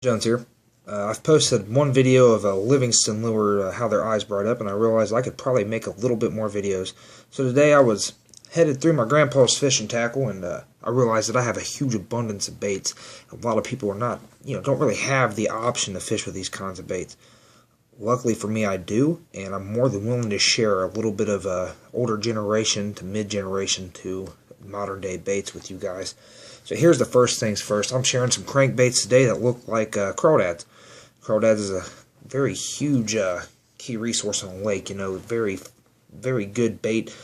Jones here. I've posted one video of a Livingston lure, how their eyes bright up, and I realized I could probably make a little bit more videos. So today I was headed through my grandpa's fishing tackle, and I realized that I have a huge abundance of baits. A lot of people are not, don't really have the option to fish with these kinds of baits. Luckily for me, I do, and I'm more than willing to share a little bit of older generation to mid-generation to modern-day baits with you guys. So here's the first things first. I'm sharing some crankbaits today that look like crawdads. Crawdads is a very huge key resource on the lake. Very, very good bait.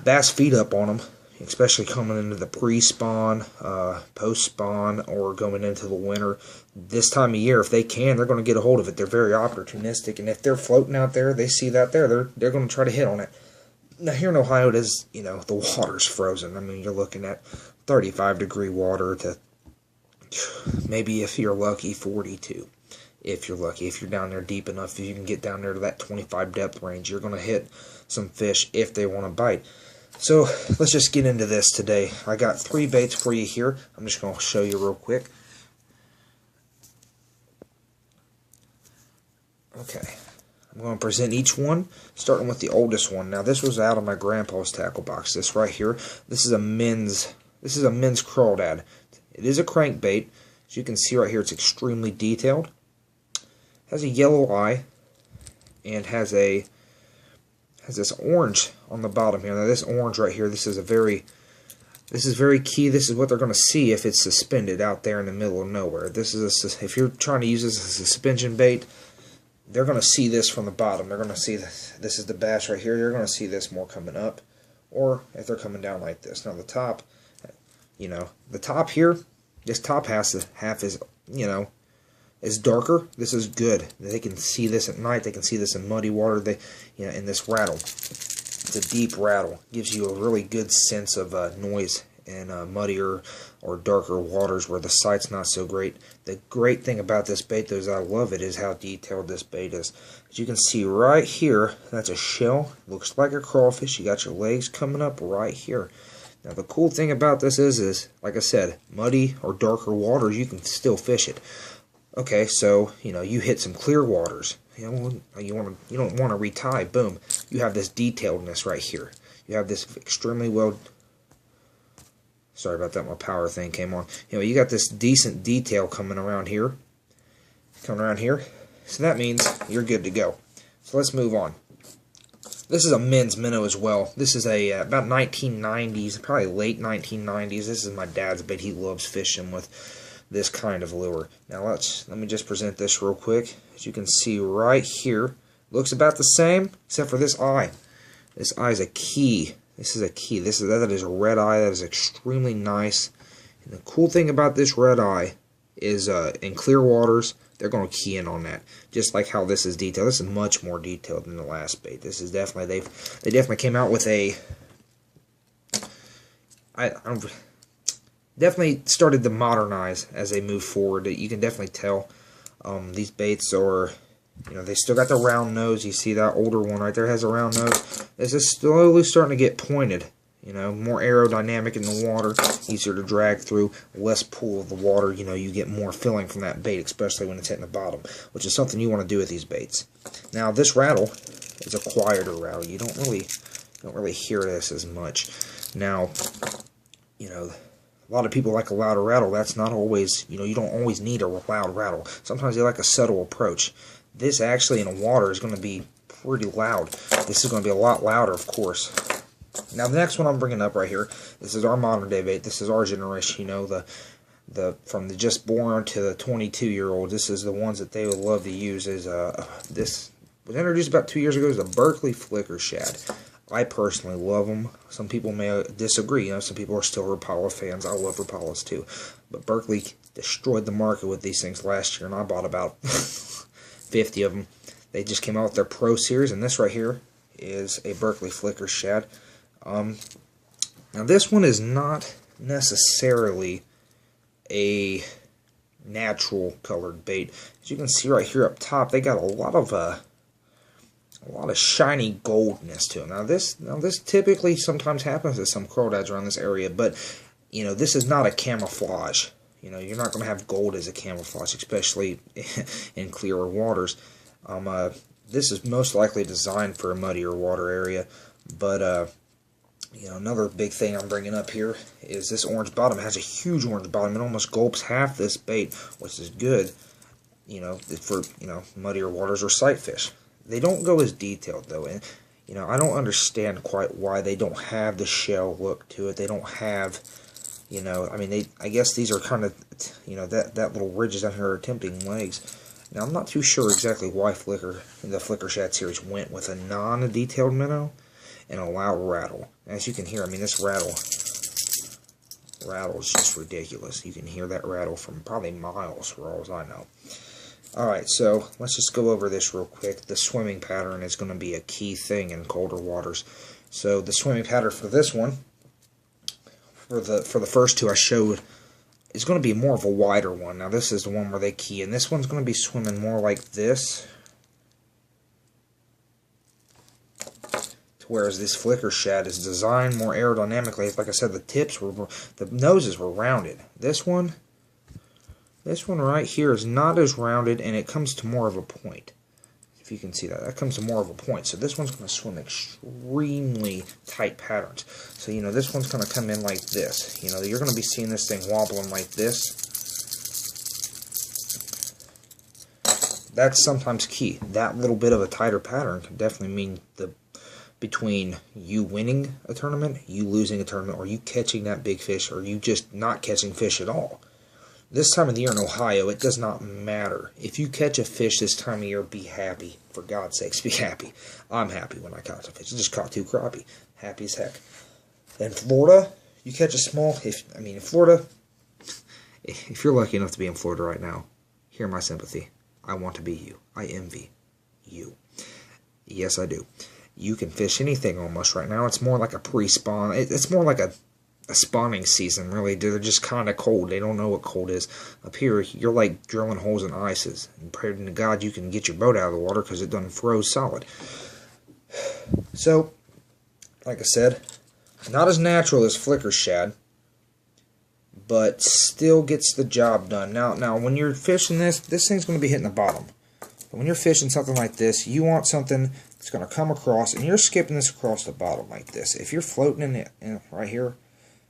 Bass feed up on them, especially coming into the pre-spawn, post-spawn, or going into the winter. This time of year, if they can, they're going to get a hold of it. They're very opportunistic, and if they're floating out there, they see that there, they're going to try to hit on it. Now here in Ohio, it is, the water's frozen. I mean, you're looking at 35-degree water to maybe, if you're lucky, 42. If you're lucky, if you're down there deep enough, if you can get down there to that 25 depth range, you're going to hit some fish if they want to bite. So let's just get into this today. I got 3 baits for you here. I'm just going to show you real quick. Okay, I'm going to present each one, starting with the oldest one. Now this was out of my grandpa's tackle box. This right here, this is a men's crawdad. It is a crankbait. As you can see right here, it's extremely detailed. Has a yellow eye and has this orange on the bottom here. Now this orange right here, this is very key. This is what they're going to see if it's suspended out there in the middle of nowhere. This is if you're trying to use this as a suspension bait, they're going to see this from the bottom. They're going to see this is the bass right here. You're going to see this more coming up, or if they're coming down like this. Now the top, the top here, this top half is, is darker. This is good. They can see this at night. They can see this in muddy water. In this rattle. It's a deep rattle. Gives you a really good sense of noise in muddier or darker waters where the sight's not so great. The great thing about this bait, though, is I love it, is how detailed this bait is. As you can see right here, that's a shell. Looks like a crawfish. You got your legs coming up right here. Now the cool thing about this is like I said, muddy or darker waters, you can still fish it. Okay, so you hit some clear waters. You don't want to retie. Boom, you have this detailedness right here. You have this extremely well. Sorry about that. My power thing came on. You got this decent detail coming around here. So that means you're good to go. So let's move on. This is a men's minnow as well. This is a about 1990s, probably late 1990s. This is my dad's bait. He loves fishing with this kind of lure. Now let me just present this real quick. As you can see right here, looks about the same except for this eye. This eye is a key. This is a key. That is a red eye. That is extremely nice. And the cool thing about this red eye is in clear waters, they're going to key in on that. Just like how this is detailed. This is much more detailed than the last bait. This is definitely, they definitely came out with a, definitely started to modernize as they move forward. You can definitely tell these baits are, they still got the round nose. You see that older one right there has a round nose. This is slowly starting to get pointed. More aerodynamic in the water, easier to drag through, less pull of the water. You get more filling from that bait, especially when it's hitting the bottom, which is something you want to do with these baits. Now this rattle is a quieter rattle. You don't really hear this as much. Now, a lot of people like a louder rattle. That's not always, you don't always need a loud rattle. Sometimes they like a subtle approach. This actually in the water is going to be pretty loud. This is going to be a lot louder, of course. Now the next one I'm bringing up right here, this is our modern day bait. This is our generation, from the just born to the 22-year-old. This is the ones that they would love to use. This was introduced about 2 years ago as the Berkeley Flicker Shad. I personally love them. Some people may disagree. Some people are still Rapala fans. I love Rapalas too. But Berkeley destroyed the market with these things last year, and I bought about 50 of them. They just came out with their Pro Series, and this right here is a Berkeley Flicker Shad. Now this one is not necessarily a natural colored bait. As you can see right here up top, they got a lot of shiny goldness to them. Now this typically sometimes happens to some crawdads around this area, but this is not a camouflage. You know, you're not going to have gold as a camouflage, especially in clearer waters. This is most likely designed for a muddier water area, but you know, another big thing I'm bringing up here is this orange bottom. It has a huge orange bottom. It almost gulps half this bait, which is good, you know, for, you know, muddier waters or sight fish. They don't go as detailed, though, and, you know, I don't understand quite why they don't have the shell look to it. They don't have, you know, I mean, I guess these are kind of, you know, that little ridges down here are tempting legs. Now, I'm not too sure exactly why the Flicker Shad series went with a non-detailed minnow and a loud rattle. As you can hear, I mean, this rattle is just ridiculous. You can hear that rattle from probably miles, for all as I know. Alright, so let's just go over this real quick. The swimming pattern is going to be a key thing in colder waters. So the swimming pattern for this one, for the first two I showed, is going to be more of a wider one. Now this is the one where they key, and this one's going to be swimming more like this. Whereas this Flicker Shad is designed more aerodynamically. Like I said, the noses were rounded. This one right here is not as rounded, and it comes to more of a point. If you can see that, comes to more of a point. So this one's going to swim extremely tight patterns. So, you know, this one's going to come in like this. You know, you're going to be seeing this thing wobbling like this. That's sometimes key. That little bit of a tighter pattern can definitely mean between you winning a tournament, you losing a tournament, or you catching that big fish, or you just not catching fish at all. This time of the year in Ohio, it does not matter. If you catch a fish this time of year, be happy. For God's sakes, be happy. I'm happy when I catch a fish. I just caught 2 crappie. Happy as heck. In Florida, you catch a small, in Florida, if you're lucky enough to be in Florida right now, hear my sympathy. I want to be you. I envy you. Yes, I do. You can fish anything almost right now. It's more like a pre-spawn. It's more like a spawning season, really. They're just kind of cold. They don't know what cold is. Up here, you're like drilling holes in ices. And pray to God you can get your boat out of the water because it done froze solid. So, like I said, not as natural as Flicker Shad, but still gets the job done. Now when you're fishing this thing's going to be hitting the bottom. But when you're fishing something like this, you want something that's going to come across, and you're skipping this across the bottom like this. If you're floating in it right here,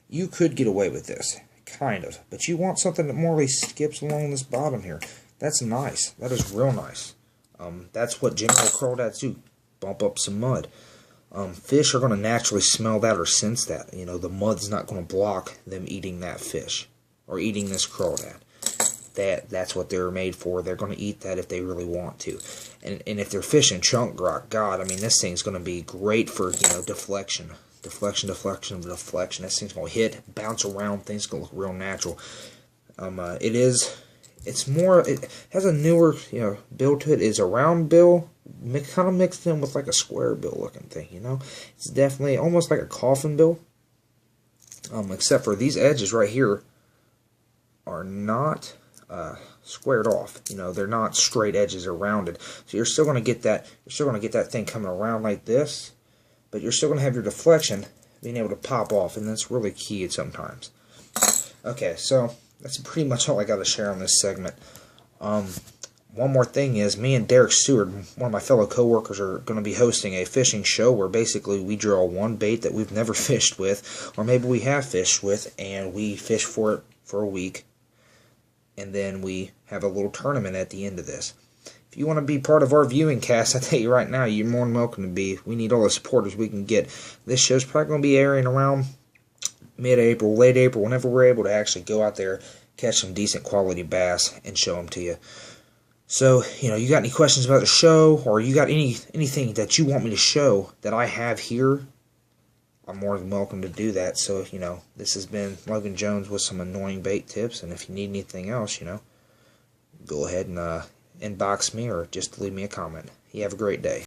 you could get away with this, kind of. But you want something that more or less skips along this bottom here. That's nice. That is real nice. That's what general crawdads do. Bump up some mud. Fish are going to naturally smell that or sense that. You know, the mud's not going to block them eating that fish or eating this crawdad. That's what they're made for. They're going to eat that if they really want to. And if they're fishing chunk rock, God, I mean, this thing's going to be great for, you know, deflection. Deflection. This thing's going to hit, bounce around. Things going to look real natural. It has a newer, you know, bill to it. It's a round bill, kind of mixed in with like a square bill looking thing, you know. It's definitely almost like a coffin bill. Except for these edges right here are not squared off. You know, they're not straight edges, they're rounded. So you're still going to get that. You're still going to get that thing coming around like this, but you're still going to have your deflection being able to pop off, and that's really key sometimes. Okay, so that's pretty much all I got to share on this segment. One more thing is, me and Derek Seward, one of my fellow co-workers, are going to be hosting a fishing show where basically we draw one bait that we've never fished with, or maybe we have fished with, and we fish for it for a week, and then we have a little tournament at the end of this. If you want to be part of our viewing cast, I tell you right now, you're more than welcome to be. We need all the supporters we can get. This show's probably going to be airing around mid-April, late April, whenever we're able to actually go out there, catch some decent quality bass, and show them to you. So, you know, you got any questions about the show, or you got anything that you want me to show that I have here, I'm more than welcome to do that. So, you know, this has been Logan Jones with some annoying bait tips, and if you need anything else, you know, go ahead and inbox me or just leave me a comment. You have a great day.